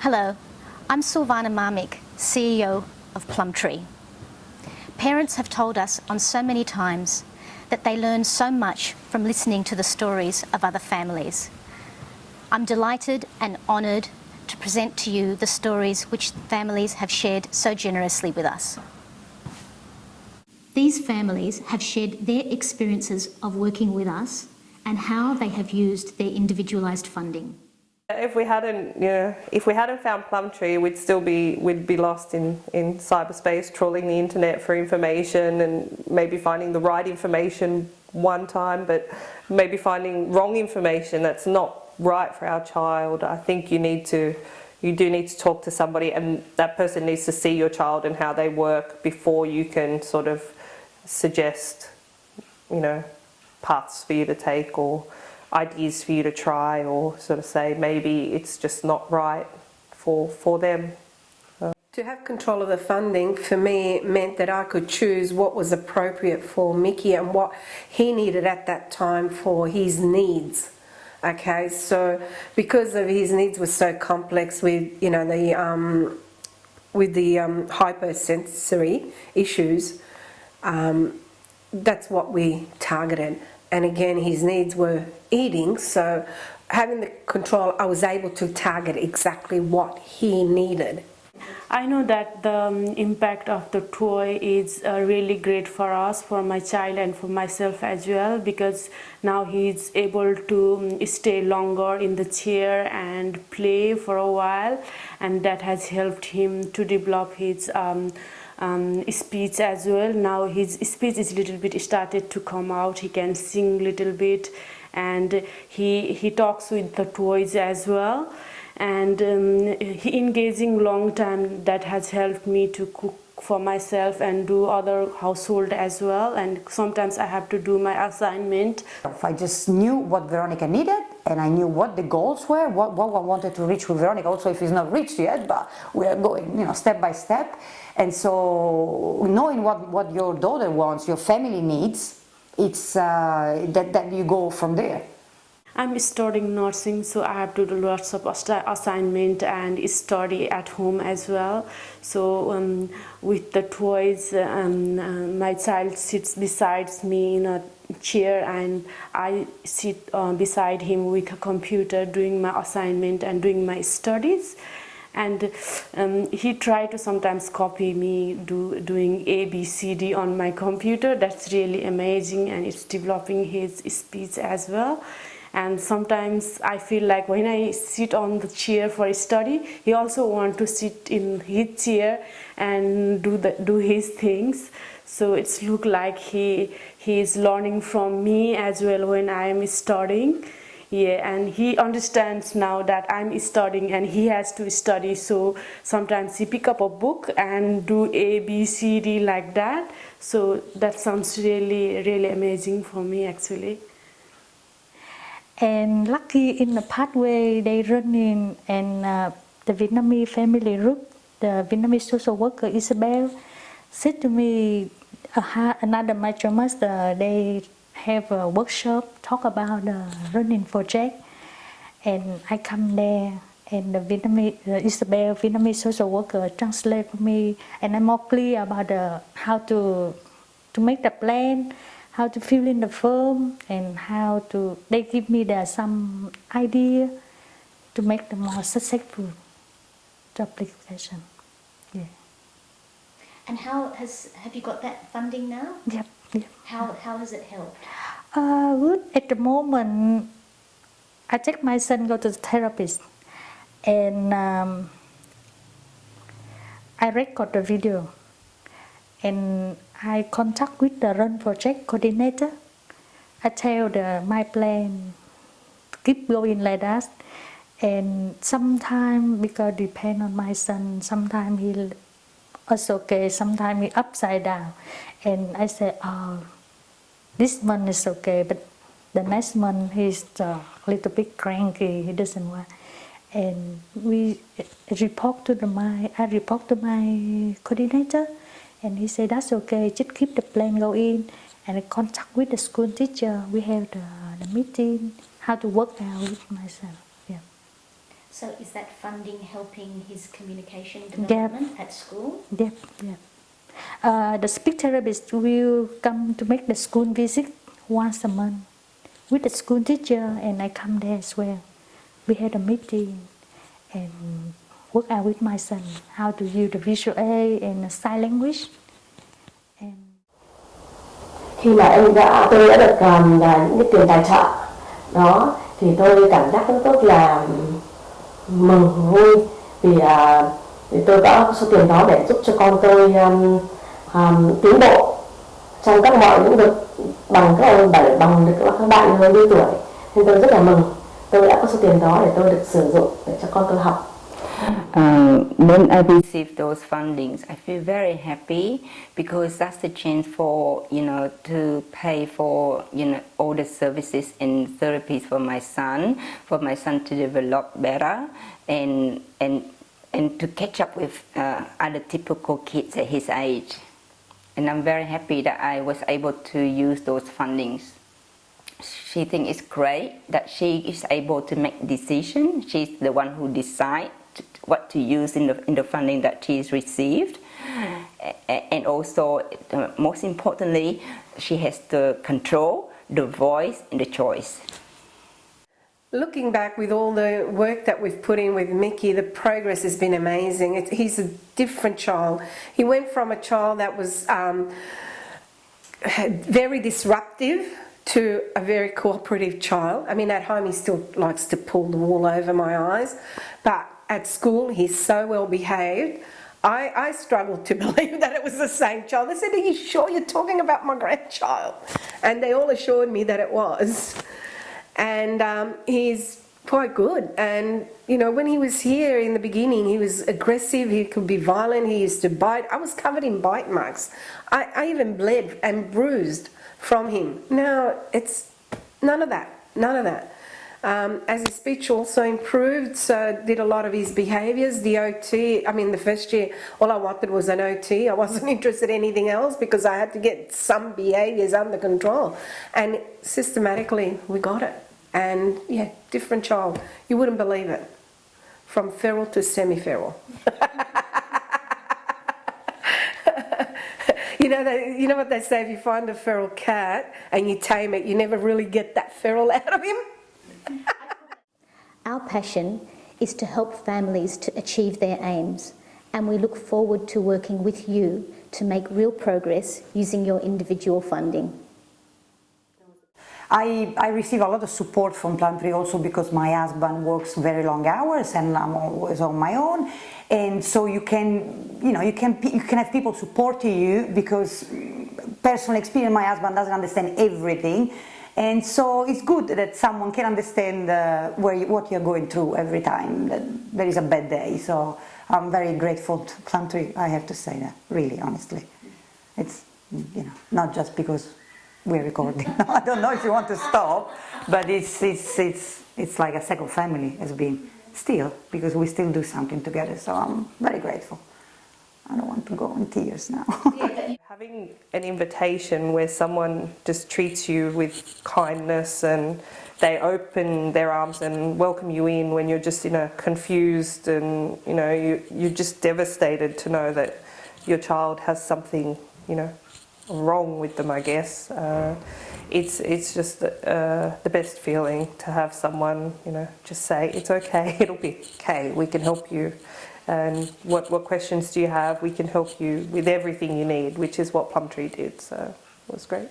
Hello, I'm Sylvana Marmick, CEO of Plumtree. Parents have told us on so many times that they learn so much from listening to the stories of other families. I'm delighted and honoured to present to you the stories which families have shared so generously with us. These families have shared their experiences of working with us and how they have used their individualised funding. If we hadn't found Plumtree, we'd be lost in cyberspace, trawling the internet for information and maybe finding the right information one time, but maybe finding wrong information that's not right for our child. I think you do need to talk to somebody, and that person needs to see your child and how they work before you can sort of suggest, paths for you to take or ideas for you to try, or sort of say maybe it's just not right for them. To have control of the funding for me meant that I could choose what was appropriate for Mickey and what he needed at that time for his needs. Okay, so because of his needs were so complex with the hypersensory issues, that's what we targeted. And again, his needs were eating, so having the control, I was able to target exactly what he needed. I know that the impact of the toy is really great for us, for my child and for myself as well, because now he's able to stay longer in the chair and play for a while, and that has helped him to develop his speech as well. Now his speech is a little bit started to come out. He can sing a little bit, and he talks with the toys as well, and he engaging long time. That has helped me to cook for myself and do other household as well, and sometimes I have to do my assignment. I just knew what Veronica needed, and I knew what the goals were, what I wanted to reach with Veronica, also if it's not reached yet, but we are going step by step. And so knowing what your daughter wants, your family needs, it's that you go from there. I'm studying nursing, so I have to do lots of assignment and study at home as well. So with the toys, my child sits beside me in a chair, and I sit beside him with a computer doing my assignment and doing my studies. And he tried to sometimes copy me doing ABCD on my computer. That's really amazing, and it's developing his speech as well. And sometimes I feel like when I sit on the chair for a study, he also wants to sit in his chair and do his things. So it's look like he is learning from me as well when I am studying. Yeah, and he understands now that I'm studying and he has to study. So sometimes he pick up a book and do A, B, C, D like that. So that sounds really, really amazing for me actually. And lucky in the pathway they run in, and the Vietnamese family group, the Vietnamese social worker Isabel said to me, another master master, they have a workshop talk about the running project, and I come there, and the Vietnamese Isabel, Vietnamese social worker, translate for me, and I'm more clear about how to make the plan, how to fill in the form, and how to, they give me some idea to make the more successful the application. Yeah. And have you got that funding now? Yep. How has it helped? Good. At the moment, I take my son go to the therapist, and I record the video, and I contact with the Run Project coordinator. I tell my plan, keep going like that. And sometimes, because depend on my son, sometimes he also okay, sometimes he upside down. And I say, oh, this month is okay, but the next month he's a little bit cranky, he doesn't want. And I report to my coordinator, and he said, that's okay, just keep the plan going. And I contact with the school teacher, we have the meeting, how to work out with myself. Yeah. So is that funding helping his communication development at school? Yep, yep. The speech therapist will come to make the school visit once a month with the school teacher, and I come there as well. We had a meeting and work out with my son how to use the visual aid and sign language. And khi mà tôi đã được là những cái tiền tài trợ đó thì tôi cảm giác rất là mừng vui vì tôi đã có số tiền đó để giúp cho con tôi tiến bộ trong các mọi lĩnh vực bằng các bạn lớn như tuổi, nên tôi rất là mừng tôi đã có số tiền đó để tôi được sử dụng để cho con tôi học. When I receive those fundings, I feel very happy because that's the chance for to pay for all the services and therapies for my son to develop better and to catch up with other typical kids at his age. And I'm very happy that I was able to use those fundings. She thinks it's great that she is able to make decisions. She's the one who decides what to use in the funding that she's received, and also most importantly, she has the control, the voice, and the choice. Looking back with all the work that we've put in with Mickey, the progress has been amazing. He's a different child. He went from a child that was very disruptive to a very cooperative child. I mean, at home he still likes to pull the wool over my eyes, but at school he's so well behaved. I struggled to believe that it was the same child. They said, "Are you sure you're talking about my grandchild?" And they all assured me that it was. And he's quite good. And when he was here in the beginning, he was aggressive, he could be violent, he used to bite. I was covered in bite marks. I even bled and bruised from him. Now it's none of that. As his speech also improved, so did a lot of his behaviours. The OT, the first year, all I wanted was an OT. I wasn't interested in anything else because I had to get some behaviours under control. And systematically, we got it. And yeah, different child. You wouldn't believe it. From feral to semi-feral. You know what they say, if you find a feral cat and you tame it, you never really get that feral out of him. Our passion is to help families to achieve their aims, and we look forward to working with you to make real progress using your individual funding. I receive a lot of support from Plumtree also because my husband works very long hours and I'm always on my own, and so you can have people supporting you because personal experience, my husband doesn't understand everything, and so it's good that someone can understand what you're going through every time that there is a bad day. So I'm very grateful to Plumtree, I have to say that, really, honestly. It's not just because we're recording. No, I don't know if you want to stop, but it's like a second family has been still, because we still do something together. So I'm very grateful. I don't want to go in tears now. Having an invitation where someone just treats you with kindness and they open their arms and welcome you in when you're just confused and you're just devastated to know that your child has something wrong with them, I guess. It's just the best feeling to have someone just say, it's okay, it'll be okay, we can help you, and what questions do you have, we can help you with everything you need, which is what Plumtree did, so it was great.